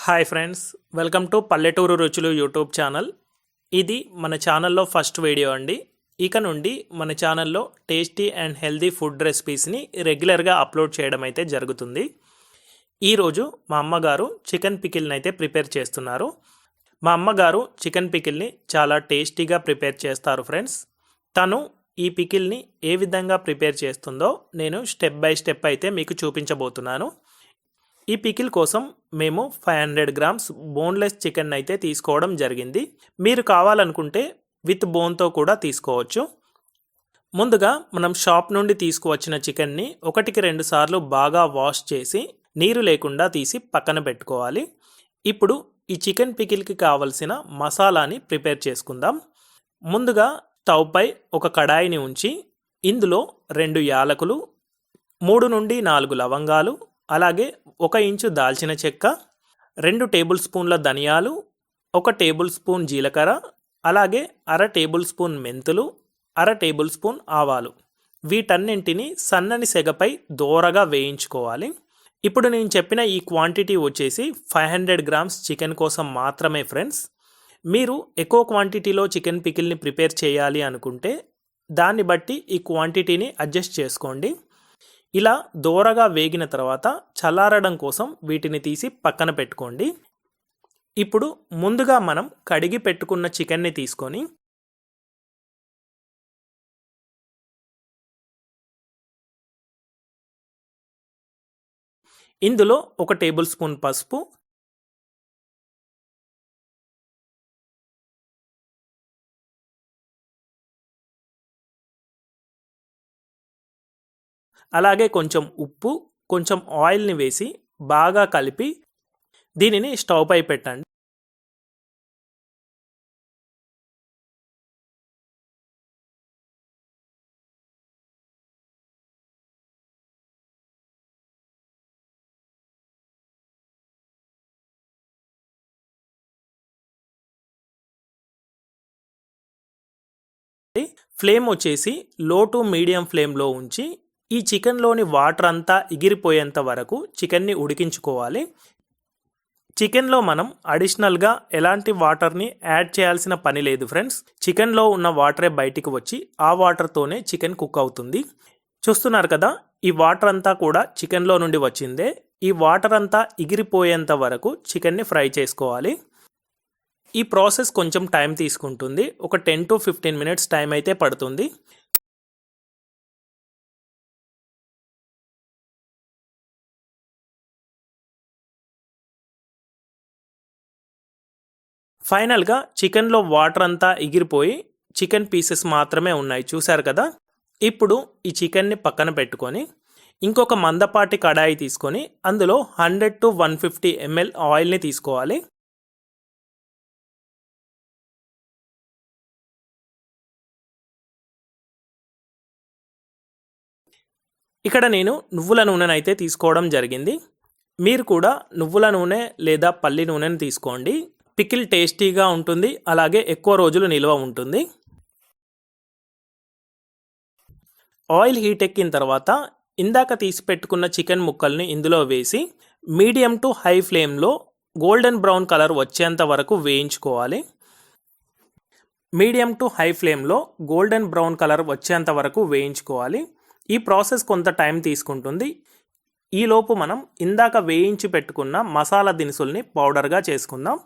Hi friends, welcome to పల్లెటూరు రుచులు YouTube channel. ఇది మన ఛానల్లో ఫస్ట్ వీడియో అండి. ఇక నుండి మన ఛానల్లో టేస్టీ అండ్ హెల్దీ ఫుడ్ రెసిపీస్ని రెగ్యులర్గా అప్లోడ్ చేయడం అయితే జరుగుతుంది. ఈరోజు మా అమ్మగారు చికెన్ పికిల్ని అయితే ప్రిపేర్ చేస్తున్నారు. మా అమ్మగారు చికెన్ పికిల్ని చాలా టేస్టీగా ప్రిపేర్ చేస్తారు ఫ్రెండ్స్. తను ఈ పికిల్ని ఏ విధంగా ప్రిపేర్ చేస్తుందో నేను స్టెప్ బై స్టెప్ అయితే మీకు చూపించబోతున్నాను. ఈ పికిల్ కోసం మేము 500 గ్రామ్స్ బోన్లెస్ చికెన్ అయితే తీసుకోవడం జరిగింది. మీరు కావాలనుకుంటే విత్ బోన్తో కూడా తీసుకోవచ్చు. ముందుగా మనం షాప్ నుండి తీసుకువచ్చిన చికెన్ని 1-2 సార్లు బాగా వాష్ చేసి నీరు లేకుండా తీసి పక్కన పెట్టుకోవాలి. ఇప్పుడు ఈ చికెన్ పికిల్కి కావలసిన మసాలాని ప్రిపేర్ చేసుకుందాం. ముందుగా స్టవ్ పై ఒక కడాయిని ఉంచి ఇందులో 2 యాలకులు, 3 నుండి 4 లవంగాలు, అలాగే 1 ఇంచు దాల్చిన చెక్క, 2 టేబుల్ స్పూన్ల ధనియాలు, 1 టేబుల్ స్పూన్ జీలకర్ర, అలాగే 1/2 టేబుల్ స్పూన్ మెంతులు, 1/2 టేబుల్ స్పూన్ ఆవాలు, వీటన్నింటిని సన్నని సెగపై దోరగా వేయించుకోవాలి. ఇప్పుడు నేను చెప్పిన ఈ క్వాంటిటీ వచ్చేసి 500 గ్రామ్స్ చికెన్ కోసం మాత్రమే ఫ్రెండ్స్. మీరు ఎక్కువ క్వాంటిటీలో చికెన్ పికిల్ని ప్రిపేర్ చేయాలి అనుకుంటే దాన్ని బట్టి ఈ క్వాంటిటీని అడ్జస్ట్ చేసుకోండి. ఇలా దోరగా వేగిన తర్వాత చల్లారడం కోసం వీటిని తీసి పక్కన పెట్టుకోండి. ఇప్పుడు ముందుగా మనం కడిగి పెట్టుకున్న చికెన్ని తీసుకొని ఇందులో 1 టేబుల్ స్పూన్ పసుపు, అలాగే కొంచెం ఉప్పు, కొంచెం ఆయిల్ని వేసి బాగా కలిపి దీనిని స్టవ్ పై పెట్టండి. ఫ్లేమ్ వచ్చేసి లో టు మీడియం ఫ్లేమ్లో ఉంచి ఈ చికెన్లోని వాటర్ అంతా ఎగిరిపోయేంత వరకు చికెన్ని ఉడికించుకోవాలి. చికెన్లో మనం అడిషనల్గా ఎలాంటి వాటర్ని యాడ్ చేయాల్సిన పని లేదు ఫ్రెండ్స్. చికెన్లో ఉన్న వాటరే బయటికి వచ్చి ఆ వాటర్తోనే చికెన్ కుక్ అవుతుంది. చూస్తున్నారు కదా, ఈ వాటర్ అంతా కూడా చికెన్లో నుండి వచ్చిందే. ఈ వాటర్ అంతా ఎగిరిపోయేంత వరకు చికెన్ని ఫ్రై చేసుకోవాలి. ఈ ప్రాసెస్ కొంచెం టైం తీసుకుంటుంది. ఒక 10 to 15 మినిట్స్ టైం అయితే పడుతుంది. ఫైనల్గా చికెన్లో వాటర్ అంతా ఎగిరిపోయి చికెన్ పీసెస్ మాత్రమే ఉన్నాయి, చూశారు కదా. ఇప్పుడు ఈ చికెన్ని పక్కన పెట్టుకొని ఇంకొక మందపాటి కడాయి తీసుకొని అందులో 100 to 150 ml ఆయిల్ని తీసుకోవాలి. ఇక్కడ నేను నువ్వుల నూనెను అయితే తీసుకోవడం జరిగింది. మీరు కూడా నువ్వుల నూనె లేదా పల్లి నూనెను తీసుకోండి. పికిల్ టేస్టీగా ఉంటుంది, అలాగే ఎక్కువ రోజులు నిల్వ ఉంటుంది. ఆయిల్ హీట్ ఎక్కిన తర్వాత ఇందాక తీసి పెట్టుకున్న చికెన్ ముక్కల్ని ఇందులో వేసి మీడియం టు హై ఫ్లేమ్లో గోల్డెన్ బ్రౌన్ కలర్ వచ్చేంత వరకు వేయించుకోవాలి. మీడియం టు హై ఫ్లేమ్లో గోల్డెన్ బ్రౌన్ కలర్ వచ్చేంత వరకు వేయించుకోవాలి. ఈ ప్రాసెస్ కొంత టైం తీసుకుంటుంది. ఈలోపు మనం ఇందాక వేయించి పెట్టుకున్న మసాలా దినుసుల్ని పౌడర్గా చేసుకుందాం.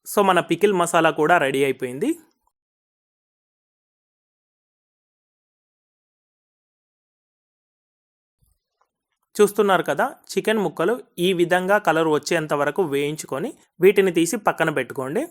సో మన పికిల్ మసాలా కూడా రెడీ అయిపోయింది. చూస్తున్నారు కదా, చికెన్ ముక్కలు ఈ విధంగా కలర్ వచ్చేంత వరకు వేయించుకొని వీటిని తీసి పక్కన పెట్టుకోండి.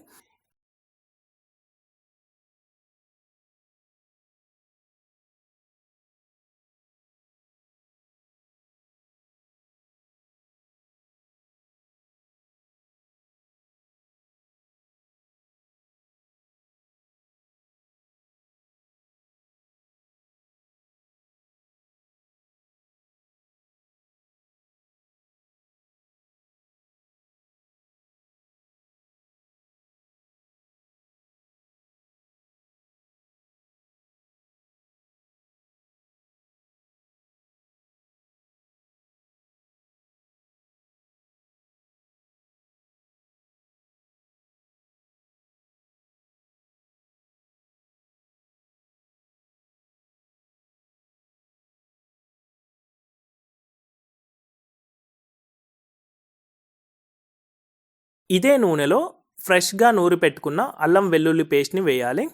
ఇదే నూనెలో ఫ్రెష్గా నూరి పెట్టుకున్న అల్లం వెల్లుల్లి పేస్ట్ని వేయాలి.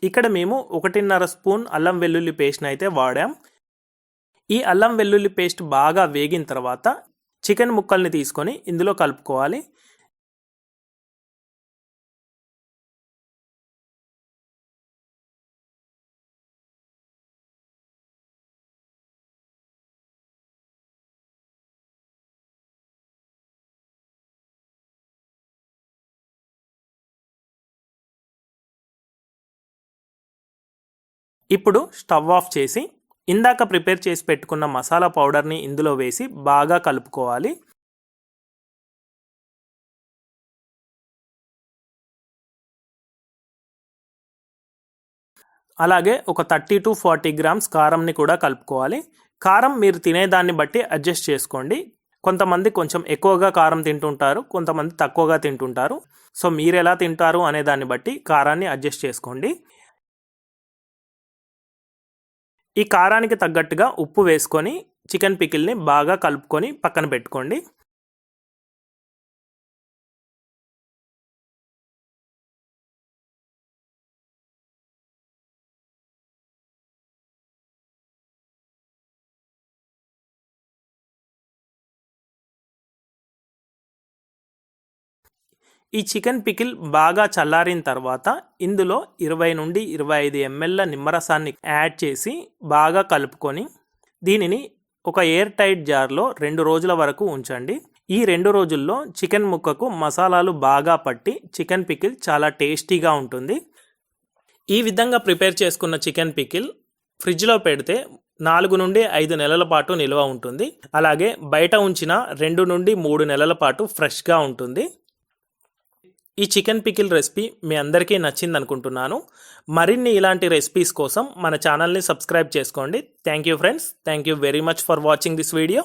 ఇక్కడ మేము 1.5 స్పూన్ అల్లం వెల్లుల్లి పేస్ట్ని అయితే వాడాం. ఈ అల్లం వెల్లుల్లి పేస్ట్ బాగా వేగిన తర్వాత చికెన్ ముక్కల్ని తీసుకొని ఇందులో కలుపుకోవాలి. ఇప్పుడు స్టవ్ ఆఫ్ చేసి ఇందాక ప్రిపేర్ చేసి పెట్టుకున్న మసాలా పౌడర్ని ఇందులో వేసి బాగా కలుపుకోవాలి. అలాగే ఒక 30 to 40 గ్రామ్స్ కారంని కూడా కలుపుకోవాలి. కారం మీరు తినేదాన్ని బట్టి అడ్జస్ట్ చేసుకోండి. కొంతమంది కొంచెం ఎక్కువగా కారం తింటుంటారు, కొంతమంది తక్కువగా తింటుంటారు. సో మీరు ఎలా తింటారు అనే దాన్ని బట్టి కారాన్ని అడ్జస్ట్ చేసుకోండి. ఈ కారానికి తగ్గట్టుగా ఉప్పు వేసుకొని చికెన్ పికిల్ని బాగా కలుపుకొని పక్కన పెట్టుకోండి. ఈ చికెన్ పికిల్ బాగా చల్లారిన తర్వాత ఇందులో 20 నుండి 25 ml నిమ్మరసాన్ని యాడ్ చేసి బాగా కలుపుకొని దీనిని ఒక ఎయిర్ టైట్ జార్లో 2 రోజుల వరకు ఉంచండి. ఈ 2 రోజుల్లో చికెన్ ముక్కకు మసాలాలు బాగా పట్టి చికెన్ పికిల్ చాలా టేస్టీగా ఉంటుంది. ఈ విధంగా ప్రిపేర్ చేసుకున్న చికెన్ పికిల్ ఫ్రిడ్జ్లో పెడితే 4 నుండి 5 నెలల పాటు నిల్వ ఉంటుంది. అలాగే బయట ఉంచిన 2 నుండి 3 నెలల పాటు ఫ్రెష్గా ఉంటుంది. ఈ చికెన్ పికిల్ రెసిపీ మీ అందరికీ నచ్చింది అనుకుంటున్నాను. మరిన్ని ఇలాంటి రెసిపీస్ కోసం మన ఛానల్ని సబ్స్క్రైబ్ చేసుకోండి. Thank you friends. Thank you very much for watching this video.